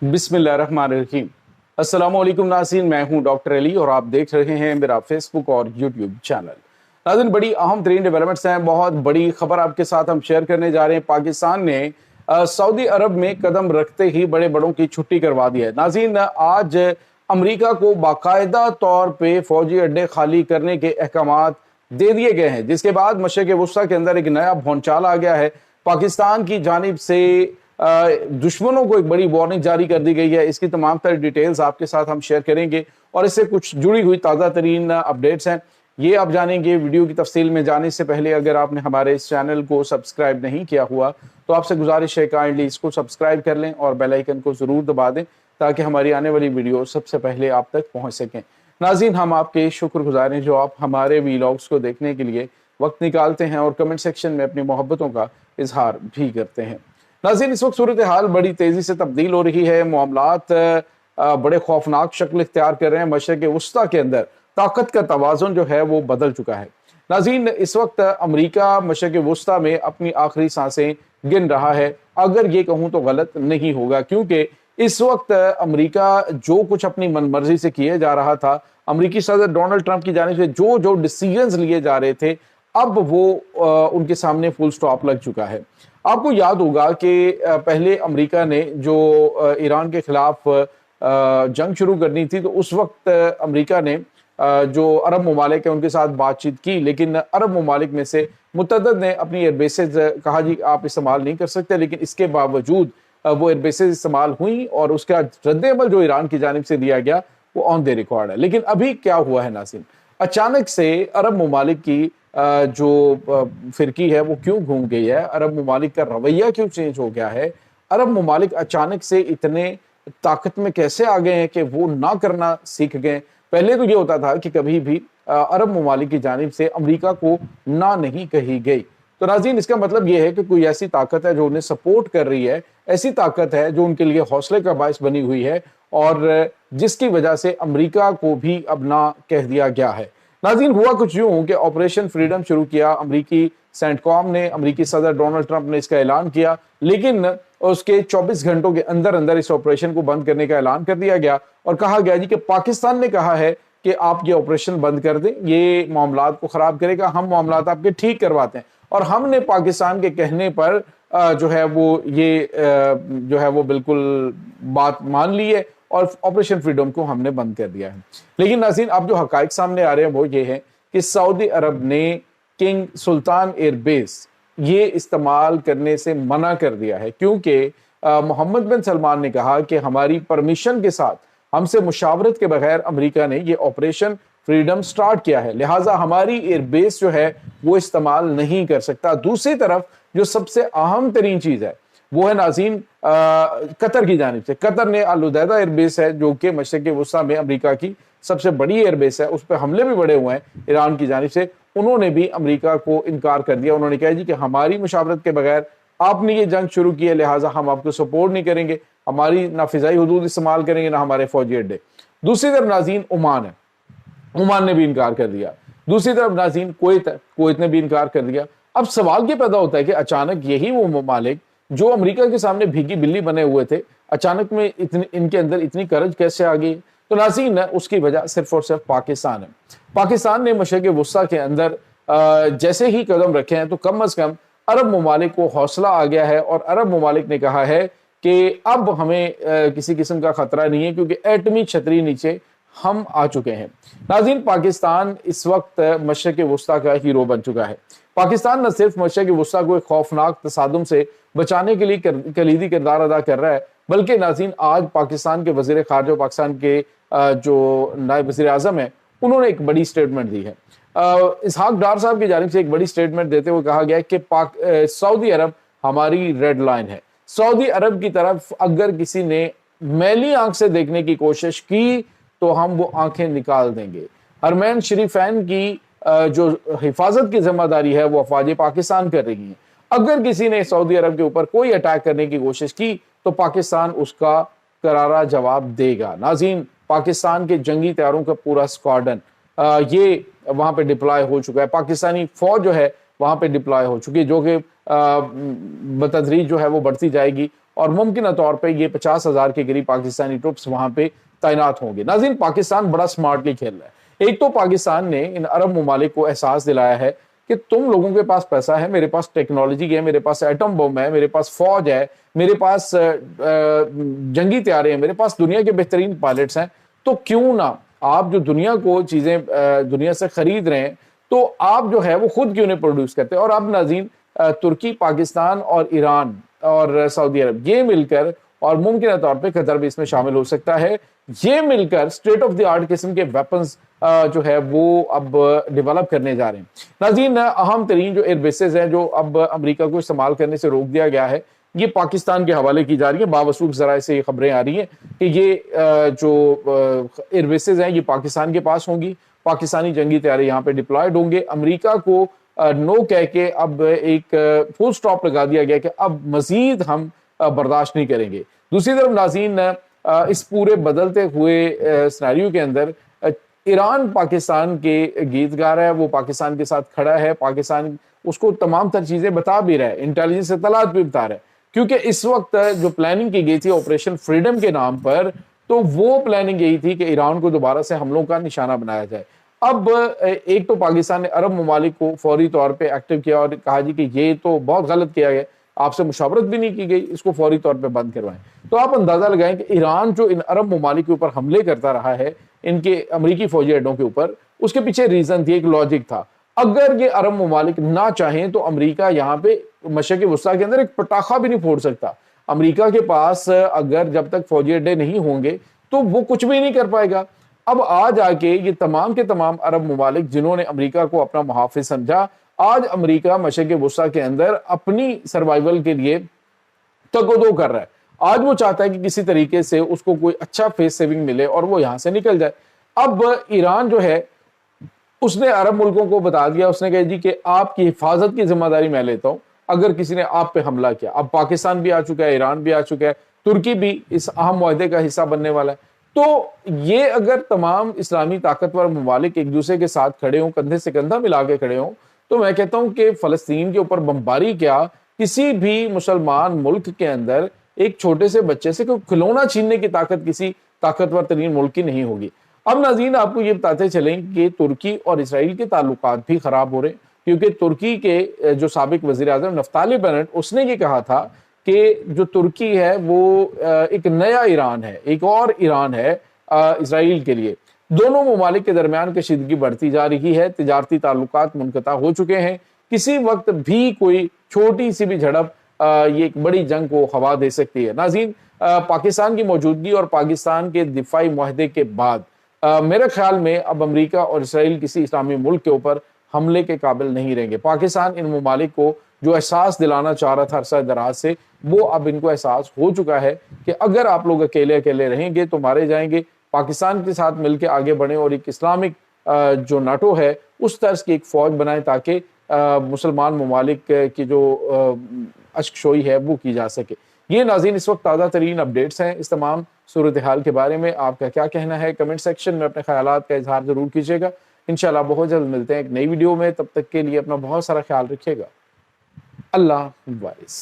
बिस्मिल्लाहिर्रहमानिर्रहीम। अस्सलामुअलैकुम नाज़रीन, मैं हूं डॉक्टर अली और आप देख रहे हैं मेरा फेसबुक और यूट्यूब चैनल। नाज़रीन, बड़ी अहम तरीन डेवलपमेंट्स हैं, बहुत बड़ी खबर आपके साथ हम शेयर करने जा रहे हैं। पाकिस्तान ने सऊदी अरब में कदम रखते ही बड़े बड़ों की छुट्टी करवा दी है। नाज़रीन, आज अमरीका को बाकायदा तौर पर फौजी अड्डे खाली करने के अहकामात दे दिए गए हैं, जिसके बाद मशरिक़ वस्ता के अंदर एक नया भौचाल आ गया है। पाकिस्तान की जानिब से दुश्मनों को एक बड़ी वार्निंग जारी कर दी गई है। इसकी तमाम तरह डिटेल्स आपके साथ हम शेयर करेंगे और इससे कुछ जुड़ी हुई ताज़ा तरीन अपडेट्स हैं, ये आप जानेंगे। वीडियो की तफसील में जाने से पहले अगर आपने हमारे इस चैनल को सब्सक्राइब नहीं किया हुआ तो आपसे गुजारिश है काइंडली इसको सब्सक्राइब कर लें और बेल आइकन को ज़रूर दबा दें ताकि हमारी आने वाली वीडियो सबसे पहले आप तक पहुँच सकें। नाज़रीन, हम आपके शुक्रगुजार हैं जो आप हमारे वीलॉग्स को देखने के लिए वक्त निकालते हैं और कमेंट सेक्शन में अपनी मोहब्बतों का इजहार भी करते हैं। नाज़रीन, इस वक्त सूरत हाल बड़ी तेज़ी से तब्दील हो रही है। मामलात बड़े खौफनाक शक्ल इख्तियार कर रहे हैं। मशरिक़ वस्ता के अंदर ताकत का तवाज़ुन जो है वो बदल चुका है। नाज़रीन, इस वक्त अमरीका मशरिक़ वस्ता में अपनी आखिरी सांसें गिन रहा है। अगर ये कहूँ तो गलत नहीं होगा, क्योंकि इस वक्त अमरीका जो कुछ अपनी मनमर्जी से किए जा रहा था, अमरीकी सदर डोनाल्ड ट्रंप की जानिब से जो जो डिसीजंस लिए जा रहे थे, अब वो उनके सामने फुल स्टॉप लग चुका है। आपको याद होगा कि पहले अमेरिका ने जो ईरान के खिलाफ जंग शुरू करनी थी, तो उस वक्त अमेरिका ने जो अरब ममालिक है उनके साथ बातचीत की, लेकिन अरब ममालिक में से मुतअद्दिद ने अपनी एयरबेसेज कहा जी आप इस्तेमाल नहीं कर सकते, लेकिन इसके बावजूद वो एयरबेसेज इस्तेमाल हुई और उसका रद्द-ए-अमल जो ईरान की जानिब से दिया गया वो ऑन द रिकॉर्ड है। लेकिन अभी क्या हुआ है नाज़रीन, अचानक से अरब ममालिक की जो फिरकी है वो क्यों घूम गई है, अरब ममालिक का रवैया क्यों चेंज हो गया है, अरब ममालिक अचानक से इतने ताकत में कैसे आ गए हैं कि वो ना करना सीख गए। पहले तो ये होता था कि कभी भी अरब ममालिक की जानिब से अमरीका को ना नहीं कही गई। तो नाज़रीन, इसका मतलब ये है कि कोई ऐसी ताकत है जो उन्हें सपोर्ट कर रही है, ऐसी ताकत है जो उनके लिए हौसले का बायस बनी हुई है और जिसकी वजह से अमरीका को भी अब ना कह दिया गया है। नाज़रीन, हुआ कुछ यूं कि ऑपरेशन फ्रीडम शुरू किया अमरीकी सेंटकॉम ने, अमरीकी सदर डोनाल्ड ट्रंप ने इसका ऐलान किया, लेकिन उसके 24 घंटों के अंदर अंदर इस ऑपरेशन को बंद करने का ऐलान कर दिया गया और कहा गया जी कि पाकिस्तान ने कहा है कि आप ये ऑपरेशन बंद कर दें, ये मामलात को खराब करेगा, हम मामलात आपके ठीक करवाते हैं। और हमने पाकिस्तान के कहने पर जो है वो ये जो है वो बिल्कुल बात मान ली है और ऑपरेशन फ्रीडम को हमने बंद कर दिया है। लेकिन नाज़रीन, अब जो हकाइक सामने आ रहे हैं वो ये है कि सऊदी अरब ने किंग सुल्तान एयरबेस ये इस्तेमाल करने से मना कर दिया है, क्योंकि मोहम्मद बिन सलमान ने कहा कि हमारी परमिशन के साथ, हमसे मुशावरत के बगैर अमेरिका ने ये ऑपरेशन फ्रीडम स्टार्ट किया है, लिहाजा हमारी एयरबेस जो है वो इस्तेमाल नहीं कर सकता। दूसरी तरफ जो सबसे अहम तरीन चीज़ है वो है नाज़रीन कतर की जानिब से। कतर ने अल उदैदा एयरबेस है जो कि मशरिक़ वस्ता में अमेरिका की सबसे बड़ी एयरबेस है, उस पर हमले भी बड़े हुए हैं ईरान की जानिब से। उन्होंने भी अमेरिका को इनकार कर दिया। उन्होंने कहा जी कि हमारी मुशावरत के बगैर आपने ये जंग शुरू की है, लिहाजा हम आपको सपोर्ट नहीं करेंगे, हमारी ना फिजाई हुदूद इस्तेमाल करेंगे ना हमारे फौजी अड्डे। दूसरी तरफ नाज़रीन ओमान है, ओमान ने भी इनकार कर दिया। दूसरी तरफ नाज़रीन कुवैत ने भी इनकार कर दिया। अब सवाल ये पैदा होता है कि अचानक यही वो ममालिक जो अमेरिका के सामने भीगी बिल्ली बने हुए थे, अचानक में इनके अंदर इतनी करज कैसे आ गई? तो नाज़रीन, उसकी वजह सिर्फ और सिर्फ पाकिस्तान है। पाकिस्तान ने मशरिक़ वस्ता के अंदर जैसे ही कदम रखे हैं तो कम अज़ कम अरब ममालिक को हौसला आ गया है और अरब ममालिक ने कहा है कि अब हमें किसी किस्म का खतरा नहीं है, क्योंकि एटमी छतरी नीचे हम आ चुके हैं। नाज़रीन, पाकिस्तान इस वक्त मशरिक़ वस्ता का हीरो बन चुका है। पाकिस्तान न सिर्फ मशरिक़ वस्ता को एक खौफनाक तसादुम से बचाने के लिए कलीदी किरदार अदा कर रहा है, बल्कि नाज़रीन आज पाकिस्तान के वज़ीर ख़ारिजा पाकिस्तान के जो नायब वज़ीर आज़म है उन्होंने एक बड़ी स्टेटमेंट दी है। इसहाक डार साहब की जानिब से एक बड़ी स्टेटमेंट देते हुए कहा गया कि सऊदी अरब हमारी रेड लाइन है। सऊदी अरब की तरफ अगर किसी ने मैली आंख से देखने की कोशिश की तो हम वो आंखें निकाल देंगे। हरमैन शरीफैन की जो हिफाजत की जिम्मेदारी है वो अफवाज पाकिस्तान कर रही हैं। अगर किसी ने सऊदी अरब के ऊपर कोई अटैक करने की कोशिश की तो पाकिस्तान उसका करारा जवाब देगा। नाज़रीन, पाकिस्तान के जंगी तैयारों का पूरा स्क्वाड्रन ये वहां पे डिप्लॉय हो चुका है। पाकिस्तानी फौज जो है वहां पे डिप्लॉय हो चुकी है, जो कि बतदरीज जो है वो बढ़ती जाएगी اور ممکنہ طور پہ یہ 50,000 کے قریب پاکستانی ٹروپس وہاں پہ تعینات ہوں گے۔ ناظرین، پاکستان بڑا سمارٹلی کھیل رہا ہے۔ ایک تو پاکستان نے ان عرب ممالک کو احساس دلایا ہے کہ تم لوگوں کے پاس پیسہ ہے، میرے پاس ٹیکنالوجی ہے، میرے پاس ایٹم بم ہے، میرے پاس فوج ہے، میرے پاس جنگی طیارے ہیں، میرے پاس دنیا کے بہترین پائلٹس ہیں، تو کیوں نہ آپ جو دنیا کو چیزیں دنیا سے خرید رہے ہیں تو آپ جو ہے وہ خود کیوں نہیں پروڈیوس کرتے۔ اور اب ناظرین، ترکی، پاکستان اور ایران اور سعودی عرب یہ مل کر، اور ممکنہ طور پہ قطر بھی اس میں شامل ہو سکتا ہے، یہ مل کر اسٹیٹ آف دی آرٹ قسم کے ویپنز جو ہے وہ اب ڈیولپ کرنے جا رہے ہیں۔ ناظرین، اہم ترین جو ایئر بیسز ہیں جو اب امریکہ کو استعمال کرنے سے روک دیا گیا ہے، یہ پاکستان کے حوالے کی جا رہی ہیں۔ باوثوق ذرائع سے یہ خبریں آ رہی ہیں کہ یہ جو ایئر بیسز ہیں یہ پاکستان کے پاس ہوں گی، پاکستانی جنگی طیارے یہاں پہ ڈپلائڈ ہوں گے۔ امریکہ کو نو کہہ کے اب ایک فل سٹاپ لگا دیا گیا کہ اب مزید ہم برداشت نہیں کریں گے۔ دوسری طرف ناظرین، اس پورے بدلتے ہوئے سیناریو کے اندر ایران پاکستان کے گیت گا رہا ہے، وہ پاکستان کے ساتھ کھڑا ہے، پاکستان اس کو تمام تر چیزیں بتا بھی رہا ہے، انٹیلیجنس اطلاعات بھی بتا رہا ہے، کیونکہ اس وقت جو پلاننگ کی گئی تھی آپریشن فریڈم کے نام پر، تو وہ پلاننگ یہی تھی کہ ایران کو دوبارہ سے حملوں کا نشانہ بنایا جائے۔ اب ایک تو پاکستان نے عرب ممالک کو فوری طور پہ ایکٹیو کیا اور کہا جی کہ یہ تو بہت غلط کیا گیا، آپ سے مشاورت بھی نہیں کی گئی، اس کو فوری طور پہ بند کروائیں۔ تو آپ اندازہ لگائیں کہ ایران جو ان عرب ممالک کے اوپر حملے کرتا رہا ہے، ان کے امریکی فوجی اڈوں کے اوپر، اس کے پیچھے ریزن تھی، ایک لاجک تھا۔ اگر یہ عرب ممالک نہ چاہیں تو امریکہ یہاں پہ مشرق وسطیٰ کے اندر ایک پٹاخہ بھی نہیں پھوڑ سکتا۔ امریکہ کے پاس اگر جب تک فوجی اڈے نہیں ہوں گے تو وہ کچھ بھی نہیں کر پائے گا۔ اب آج آ کے یہ تمام کے تمام عرب ممالک جنہوں نے امریکہ کو اپنا محافظ سمجھا، آج امریکہ مشرق وسطیٰ کے اندر اپنی سروائیول کے لیے تگ و دو کر رہا ہے۔ آج وہ چاہتا ہے کہ کسی طریقے سے اس کو کوئی اچھا فیس سیونگ ملے اور وہ یہاں سے نکل جائے۔ اب ایران جو ہے اس نے عرب ملکوں کو بتا دیا، اس نے کہا جی کہ آپ کی حفاظت کی ذمہ داری میں لیتا ہوں اگر کسی نے آپ پہ حملہ کیا۔ اب پاکستان بھی آ چکا ہے، ایران بھی آ چکا ہے، ترکی بھی اس اہم معاہدے کا حصہ بننے والا ہے۔ تو یہ اگر تمام اسلامی طاقتور ممالک ایک دوسرے کے ساتھ کھڑے ہوں، کندھے سے کندھا ملا کے کھڑے ہوں، تو میں کہتا ہوں کہ فلسطین کے اوپر بمباری کیا، کسی بھی مسلمان ملک کے اندر ایک چھوٹے سے بچے سے کوئی کھلونا چھیننے کی طاقت کسی طاقتور ترین ملک کی نہیں ہوگی۔ اب ناظرین، آپ کو یہ بتاتے چلیں کہ ترکی اور اسرائیل کے تعلقات بھی خراب ہو رہے ہیں، کیونکہ ترکی کے جو سابق وزیر اعظم نفتالی بینٹ، اس نے یہ کہا تھا کہ جو ترکی ہے وہ ایک نیا ایران ہے، ایک اور ایران ہے اسرائیل کے لیے۔ دونوں ممالک کے درمیان کشیدگی بڑھتی جا رہی ہے، تجارتی تعلقات منقطع ہو چکے ہیں، کسی وقت بھی کوئی چھوٹی سی بھی جھڑپ یہ ایک بڑی جنگ کو ہوا دے سکتی ہے۔ ناظرین، پاکستان کی موجودگی اور پاکستان کے دفاعی معاہدے کے بعد میرے خیال میں اب امریکہ اور اسرائیل کسی اسلامی ملک کے اوپر حملے کے قابل نہیں رہیں گے۔ پاکستان ان ممالک کو جو احساس دلانا چاہ رہا تھا عرصہ دراز سے، وہ اب ان کو احساس ہو چکا ہے کہ اگر آپ لوگ اکیلے اکیلے رہیں گے تو مارے جائیں گے۔ پاکستان کے ساتھ مل کے آگے بڑھیں اور ایک اسلامک جو ناٹو ہے اس طرز کی ایک فوج بنائیں تاکہ مسلمان ممالک کی جو اشک شوئی ہے وہ کی جا سکے۔ یہ ناظرین اس وقت تازہ ترین اپڈیٹس ہیں۔ اس تمام صورتحال کے بارے میں آپ کا کیا کہنا ہے؟ کمنٹ سیکشن میں اپنے خیالات کا اظہار ضرور کیجیے گا۔ انشاءاللہ بہت جلد ملتے ہیں ایک نئی ویڈیو میں، تب تک کے لیے اپنا بہت سارا خیال رکھیے گا۔ اللہ حافظ۔